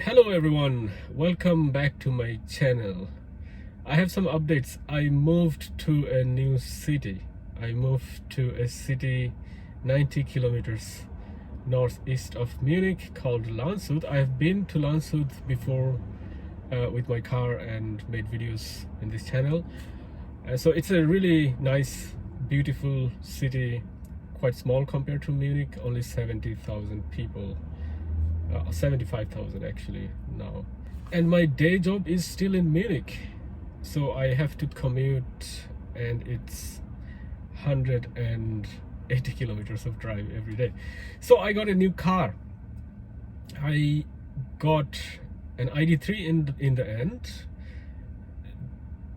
Hello everyone, welcome back to my channel. I have some updates. I moved to a new city. I moved to a city 90 kilometers northeast of Munich called Landshut. I have been to Landshut before with my car and made videos in this channel. So it's a really nice, beautiful city, quite small compared to Munich, only 70,000 people. 75,000 actually now, and my day job is still in Munich, so I have to commute, and it's 180 kilometers of drive every day. So I got a new car. I got an ID.3 in the end.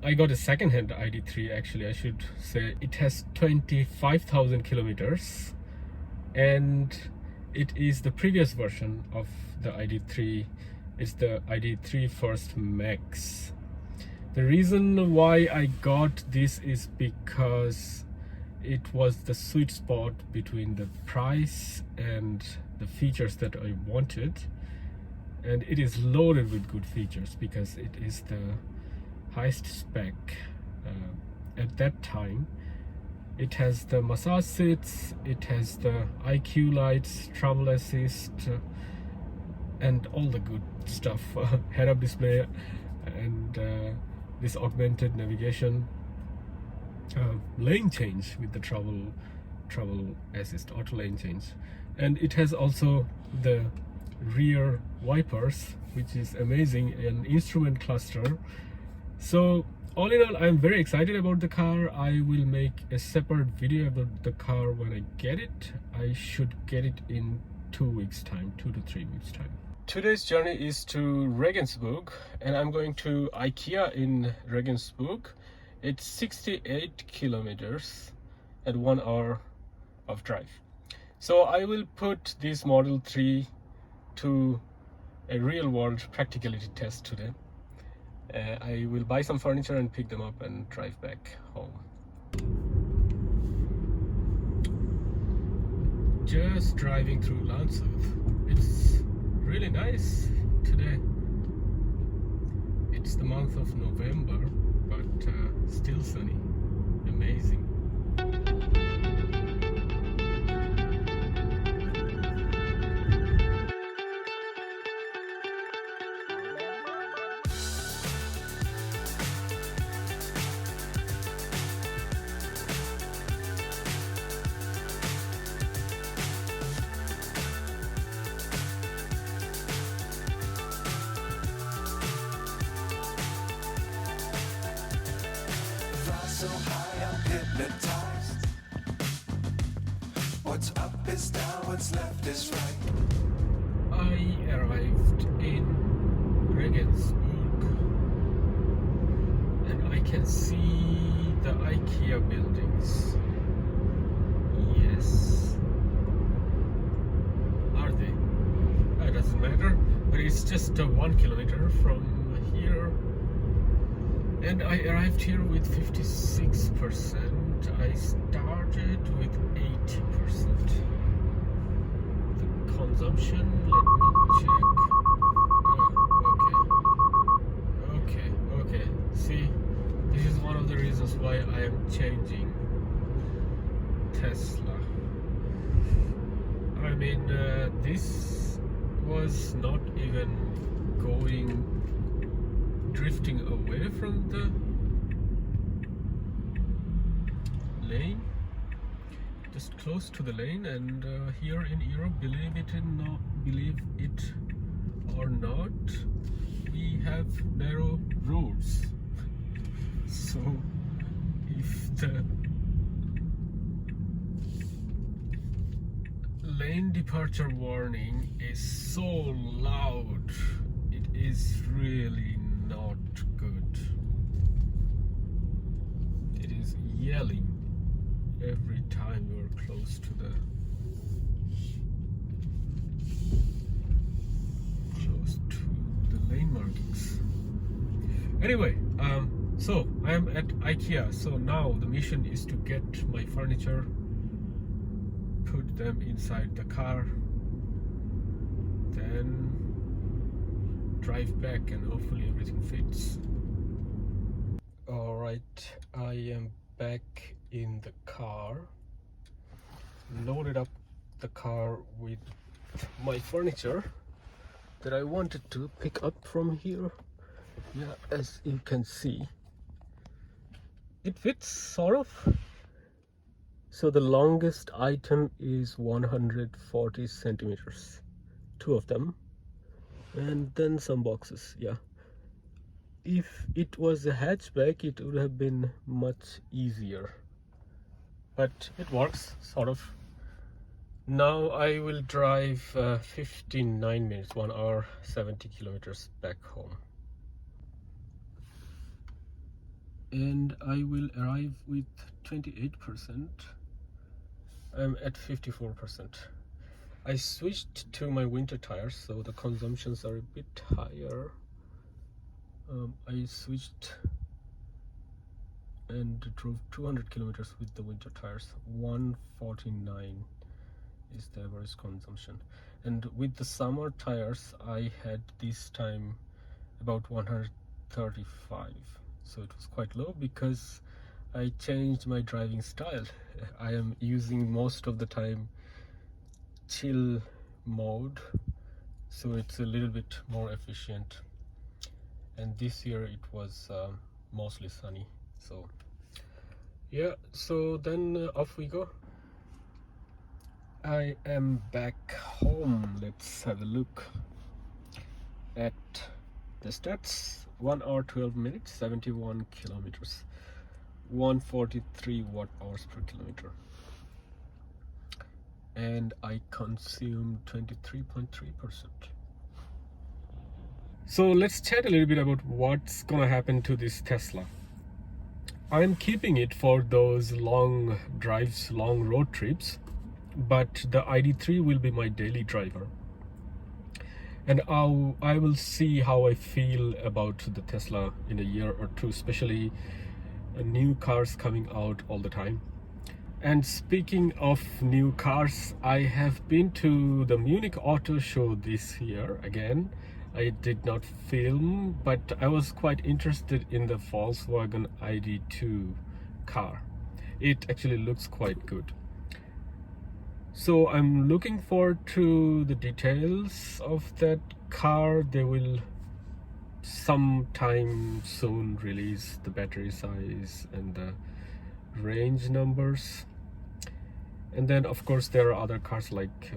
I got a second-hand ID.3 actually, I should say. It has 25,000 kilometers, and it is the previous version of the ID.3. It's the ID.3 First Max. The reason why I got this is because it was the sweet spot between the price and the features that I wanted, and it is loaded with good features because it is the highest spec at that time. It has the massage seats, it has the IQ lights, travel assist, and all the good stuff. Head-up display and this augmented navigation, lane change with the travel assist, auto lane change, and it has also the rear wipers, which is amazing, an instrument cluster. So all in all, I'm very excited about the car. I will make a separate video about the car when I get it. I should get it in 2 weeks time, 2 to 3 weeks time. Today's journey is to Regensburg, and I'm going to IKEA in Regensburg. It's 68 kilometers at 1 hour of drive. So I will put this Model 3 to a real world practicality test today. I will buy some furniture and pick them up and drive back home. Just driving through Landshut. It's really nice today. It's the month of November, but still sunny. Amazing. So high, I'm hypnotized. What's up is down, what's left is right. I arrived in Regensburg, and I can see the IKEA buildings. Yes. Are they? It doesn't matter, but it's just 1 kilometer from here. And I arrived here with 56%. I started with 80%. The consumption, let me check. Okay. See, this is one of the reasons why I am changing Tesla. I mean, this was not even drifting away from the lane, just close to the lane, and here in Europe, believe it or not, we have narrow roads. So if the lane departure warning is so loud, it is really not good. It is yelling every time you are close to the lane markings. Anyway, so I am at IKEA. So now the mission is to get my furniture, put them inside the car, then drive back and hopefully everything fits. Alright, I am back in the car. Loaded up the car with my furniture that I wanted to pick up from here. Yeah, as you can see, it fits sort of. So the longest item is 140 centimeters, two of them, and then some boxes. Yeah, if it was a hatchback it would have been much easier, but it works sort of. Now I will drive 59 minutes, 1 hour 70 kilometers back home, and I will arrive with 28%. I'm at 54%. I switched to my winter tires, so the consumptions are a bit higher. I switched and drove 200 kilometers with the winter tires. 149 is the average consumption, and with the summer tires I had this time about 135, so it was quite low because I changed my driving style. I am using most of the time chill mode, so it's a little bit more efficient, and this year it was mostly sunny. So yeah, so then off we go. I am back home. Let's have a look at the stats. 1 hour 12 minutes, 71 kilometers, 143 watt hours per kilometer, and I consumed 23.3%. So let's chat a little bit about what's gonna happen to this Tesla. I'm keeping it for those long drives, long road trips, but the ID.3 will be my daily driver, and I will see how I feel about the Tesla in a year or two, especially new cars coming out all the time. And speaking of new cars, I have been to the Munich Auto Show this year again. I did not film, but I was quite interested in the Volkswagen ID.3 car. It actually looks quite good. So I'm looking forward to the details of that car. They will sometime soon release the battery size and the range numbers. And then of course there are other cars like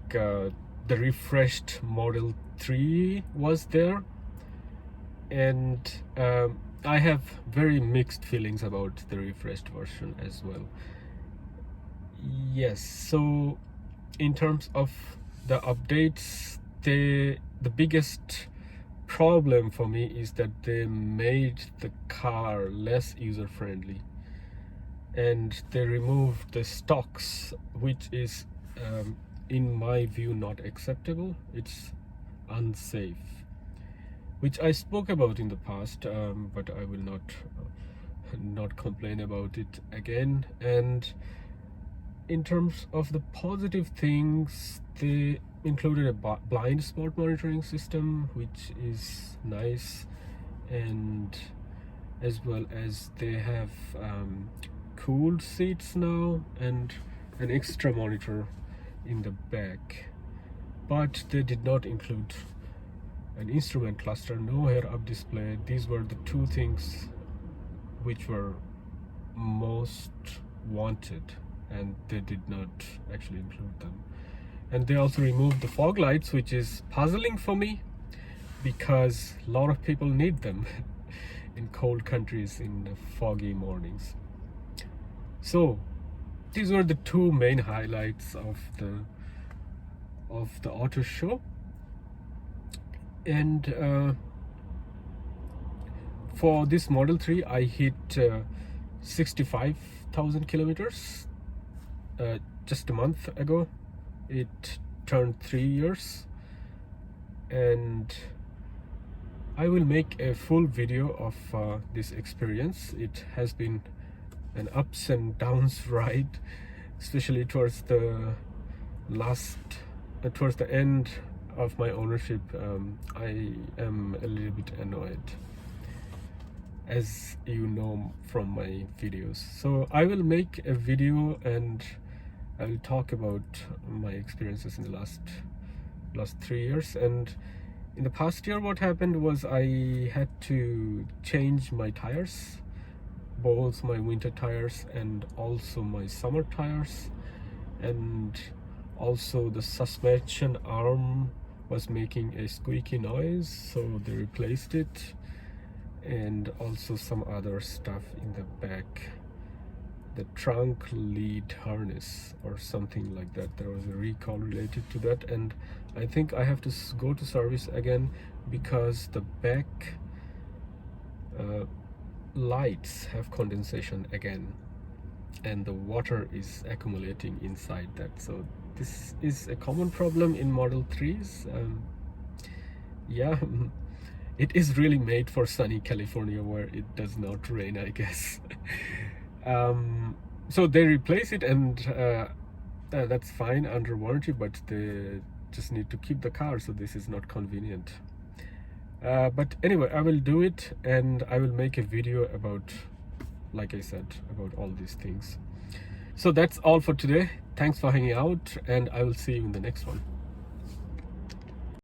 the refreshed Model 3 was there, and I have very mixed feelings about the refreshed version as well. Yes, so in terms of the updates, the biggest problem for me is that they made the car less user-friendly, and they removed the stocks, which is in my view not acceptable. It's unsafe, which I spoke about in the past, but I will not complain about it again. And in terms of the positive things, they included a blind spot monitoring system, which is nice, and as well as they have cooled seats now and an extra monitor in the back, but they did not include an instrument cluster, no head-up display. These were the two things which were most wanted, and they did not actually include them. And they also removed the fog lights, which is puzzling for me because a lot of people need them in cold countries in the foggy mornings. So these were the two main highlights of the auto show. And for this Model 3 I hit 65,000 kilometers just a month ago. It turned 3 years, and I will make a full video of this experience. It has been an ups and downs ride, especially towards the end. of my ownership, I am a little bit annoyed, as you know from my videos. So I will make a video and I will talk about my experiences in the last 3 years. And in the past year, what happened was I had to change my tires, both my winter tires and also my summer tires, and also the suspension arm was making a squeaky noise, so they replaced it, and also some other stuff in the back, the trunk lead harness or something like that. There was a recall related to that, and I think I have to go to service again because the back lights have condensation again, and the water is accumulating inside that. So this is a common problem in Model 3s. Yeah, it is really made for sunny California where it does not rain, I guess. So they replace it, and that's fine under warranty, but they just need to keep the car, so this is not convenient. But anyway, I will do it, and I will make a video about, like I said, about all these things. So that's all for today. Thanks for hanging out, and I will see you in the next one.